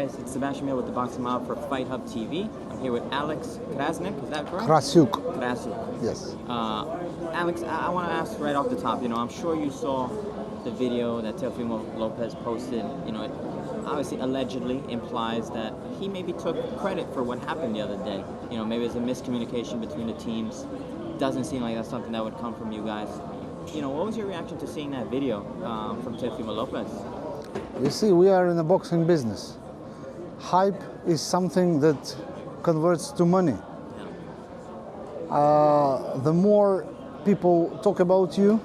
guys? It's Sebastian Mill with the Boxing Mob for Fight Hub TV. I'm here with Alex Krassyuk, is that correct? Krassyuk. Krassyuk. Yes. Alex, I want to ask right off the top, I'm sure you saw the video that Teofimo Lopez posted. It obviously allegedly implies that he maybe took credit for what happened the other day. Maybe there's a miscommunication between the teams. Doesn't seem like that's something that would come from you guys. What was your reaction to seeing that video from Teofimo Lopez? You see, we are in the boxing business. Hype is something that converts to money. The more people talk about you,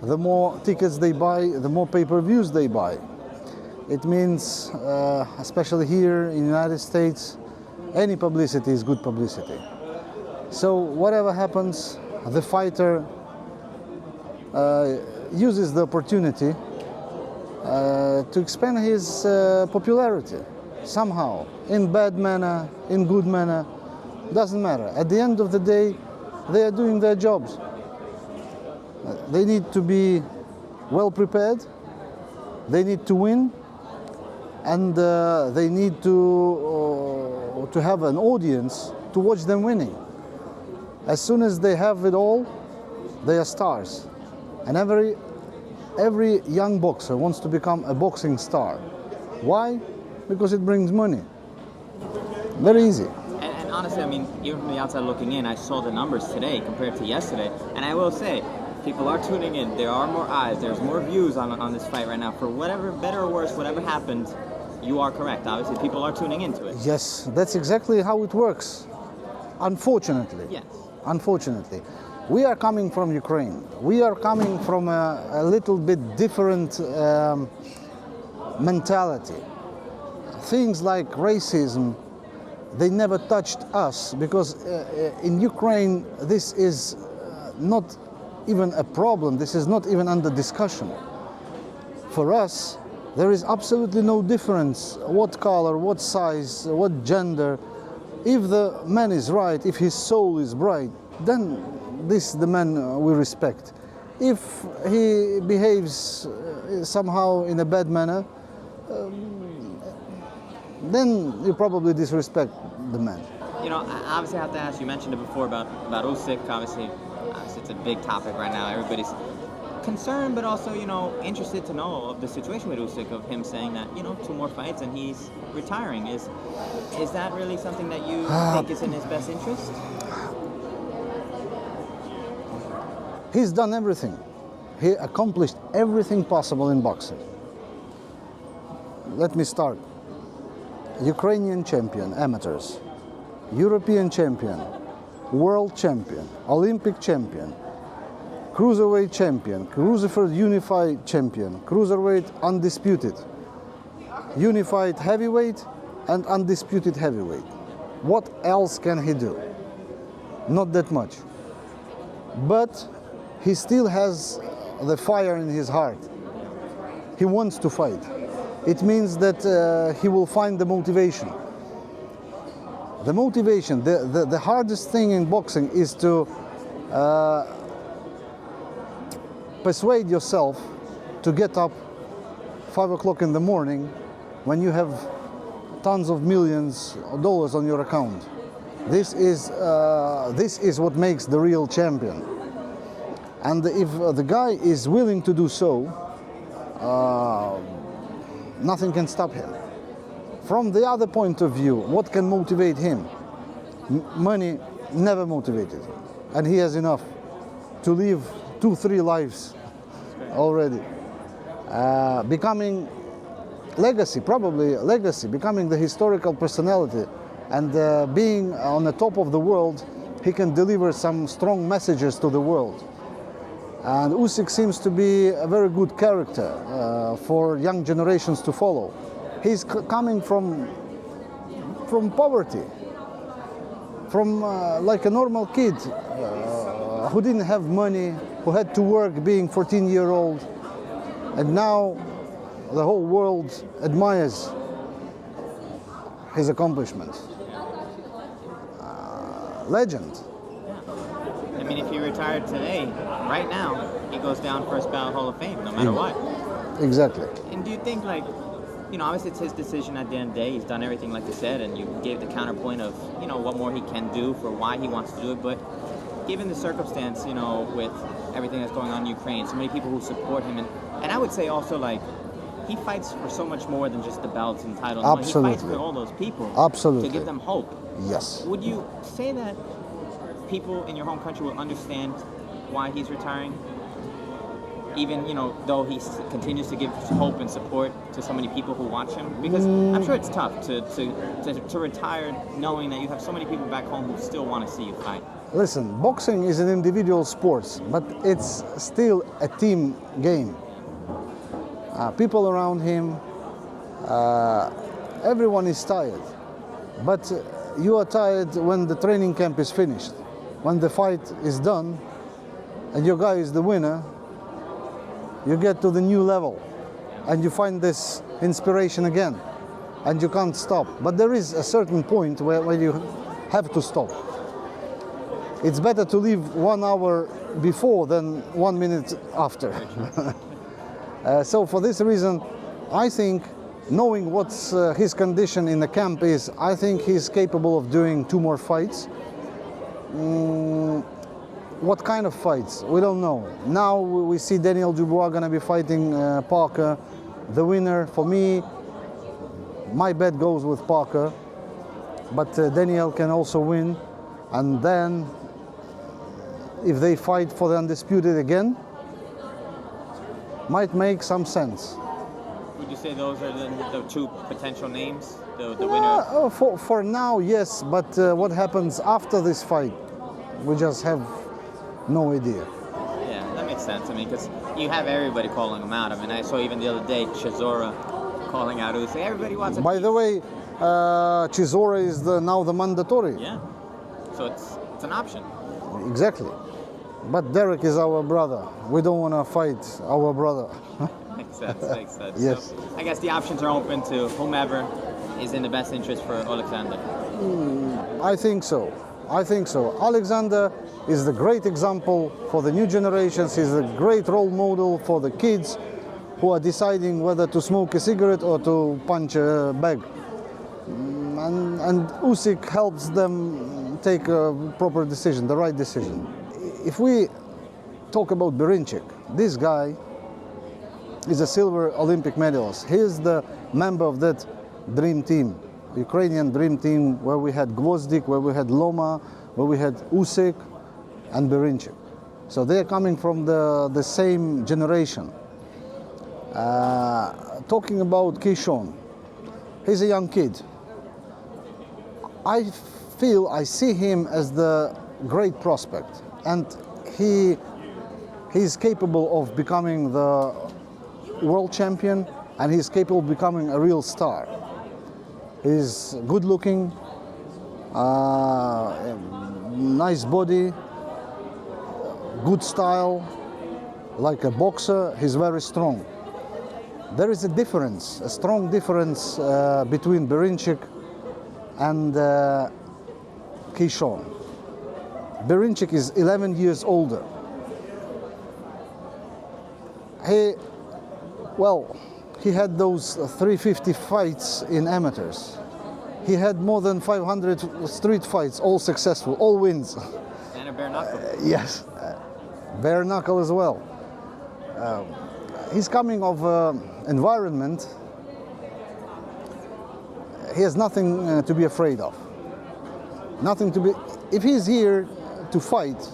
the more tickets they buy, the more pay-per-views they buy. It means, especially here in the United States, any publicity is good publicity. So whatever happens, the fighter uses the opportunity to expand his popularity somehow, in bad manner, in good manner, doesn't matter. At the end of the day, they are doing their jobs. They need to be well prepared, they need to win, and they need to have an audience to watch them winning. As soon as they have it all, they are stars. And every young boxer wants to become a boxing star. Why? Because it brings money. Very easy. And honestly, even from the outside looking in, I saw the numbers today compared to yesterday. And I will say, people are tuning in. There are more eyes. There's more views on this fight right now. For whatever, better or worse, whatever happened, you are correct. Obviously, people are tuning into it. Yes, that's exactly how it works. Unfortunately. Yes. Unfortunately. We are coming from Ukraine. We are coming from a little bit different mentality. Things like racism, they never touched us because in Ukraine this is not even a problem. This is not even under discussion. For us, there is absolutely no difference what color, what size, what gender. If the man is right, if his soul is bright, then this is the man we respect. If he behaves somehow in a bad manner, then you probably disrespect the man. I obviously have to ask, you mentioned it before about Usyk. Obviously it's a big topic right now. Everybody's concerned, but also, interested to know of the situation with Usyk, of him saying that, 2 more fights and he's retiring. Is that really something that you think is in his best interest? He's done everything. He accomplished everything possible in boxing. Let me start. Ukrainian champion, amateurs. European champion, world champion, Olympic champion, cruiserweight champion, cruiserweight unified champion, cruiserweight undisputed, unified heavyweight and undisputed heavyweight. What else can he do? Not that much. But he still has the fire in his heart. He wants to fight. It means that he will find the motivation. The motivation, the hardest thing in boxing is to persuade yourself to get up 5 o'clock in the morning when you have tons of millions of dollars on your account. This is what makes the real champion. And if the guy is willing to do so, nothing can stop him. From the other point of view, what can motivate him? Money never motivated him. And he has enough to live 2-3 lives already. Becoming legacy, probably legacy, becoming the historical personality and being on the top of the world, he can deliver some strong messages to the world. And Usyk seems to be a very good character for young generations to follow. He's coming from poverty, from like a normal kid who didn't have money, who had to work being 14-year-old, and now the whole world admires his accomplishments. Legend. If he retired today, right now, he goes down first ballot Hall of Fame, no matter what. Exactly. And do you think, you know, obviously it's his decision at the end of the day. He's done everything like you said, and you gave the counterpoint of, you know, what more he can do for why he wants to do it. But given the circumstance, you know, with everything that's going on in Ukraine, so many people who support him, and I would say also, like, he fights for so much more than just the belts and titles. Absolutely. He fights for all those people. Absolutely. To give them hope. Yes. Would you say that people in your home country will understand why he's retiring? Even, you know, though he continues to give hope and support to so many people who watch him? Because I'm sure it's tough to retire knowing that you have so many people back home who still want to see you fight. Listen, boxing is an individual sport, but it's still a team game. People around him, everyone is tired. But you are tired when the training camp is finished. When the fight is done and your guy is the winner, you get to the new level and you find this inspiration again and you can't stop. But there is a certain point where you have to stop. It's better to leave 1 hour before than 1 minute after. So for this reason, I think, knowing what's his condition in the camp is, I think he's capable of doing 2 more fights. What kind of fights? We don't know. Now we see Daniel Dubois gonna be fighting Parker. The winner, for me, my bet goes with Parker, but Daniel can also win. And then, if they fight for the undisputed again, might make some sense. Would you say those are the 2 potential names? The winner? For now, yes, but what happens after this fight, we just have no idea. Yeah, that makes sense. I mean, because you have everybody calling him out. I mean, I saw even the other day Chisora calling out Usyk. Everybody wants a By piece. the way, Chisora is now the mandatory. Yeah, so it's an option. Exactly. But Derek is our brother. We don't want to fight our brother. Makes sense. Yes. So I guess the options are open to whomever is in the best interest for Alexander. I think so. Alexander is the great example for the new generations. He's a great role model for the kids who are deciding whether to smoke a cigarette or to punch a bag. And Usyk helps them take a proper decision, the right decision. If we talk about Berinchik, this guy is a silver Olympic medalist. He is the member of that dream team, Ukrainian dream team, where we had Gvozdik, where we had Loma, where we had Usyk and Berinchik. So they are coming from the same generation. Talking about Keishon, he's a young kid. I see him as the great prospect, and he's capable of becoming the world champion, and he's capable of becoming a real star. He's good looking, nice body, good style, like a boxer. He's very strong. There is a difference, a strong difference between Berinchik and Keishon. Berinchik is 11 years older. He had those 350 fights in amateurs. He had more than 500 street fights, all successful, all wins. And a bare knuckle. Yes, bare knuckle as well. He's coming of environment. He has nothing to be afraid of. Nothing to be. If he's here to fight,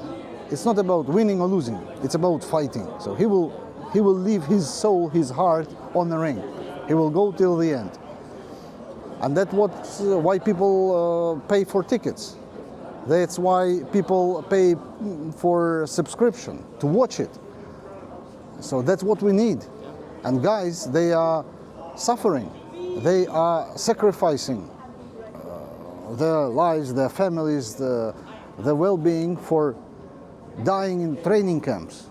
it's not about winning or losing. It's about fighting. So he will leave his soul, his heart on the ring. He will go till the end. And that's why people pay for tickets. That's why people pay for subscription to watch it. So that's what we need. And guys, they are suffering. They are sacrificing their lives, their families, their well-being for dying in training camps.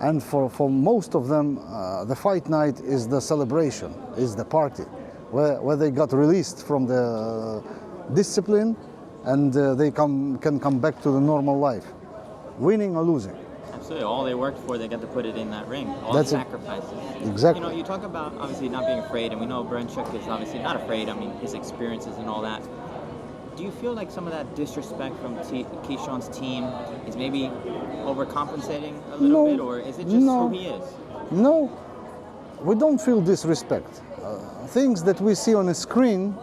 And for most of them, the fight night is the celebration, is the party, where they got released from the discipline and they can come back to the normal life, winning or losing. Absolutely. All they worked for, they got to put it in that ring. All That's the it. sacrifices. Exactly. You talk about obviously not being afraid, and we know Krassyuk is obviously not afraid. I mean, his experiences and all that. Do you feel like some of that disrespect from Keyshawn's team is maybe overcompensating a little bit, or is it just who he is? No, we don't feel disrespect. Things that we see on a screen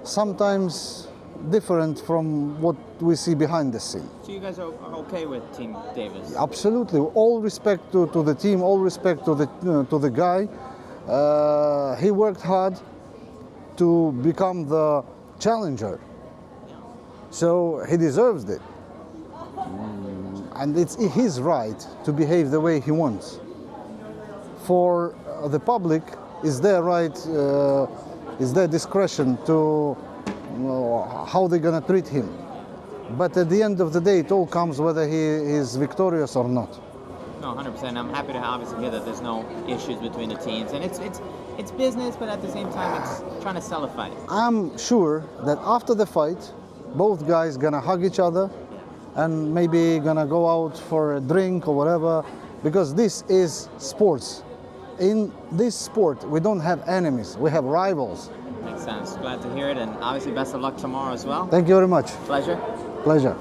sometimes different from what we see behind the scene. So you guys are okay with Team Davis? Absolutely. All respect to the team, all respect to the guy. He worked hard to become the challenger. So he deserves it. And it's his right to behave the way he wants. For the public, it's their right, it's their discretion to how they're gonna treat him. But at the end of the day, it all comes whether he is victorious or not. No, 100%. I'm happy to obviously hear that there's no issues between the teams, and it's business, but at the same time, it's trying to sell a fight. I'm sure that after the fight, both guys gonna hug each other and maybe gonna go out for a drink or whatever, because this is sports. In this sport, we don't have enemies, we have rivals. Makes sense. Glad to hear it, and obviously best of luck tomorrow as well. Thank you very much. Pleasure. Pleasure.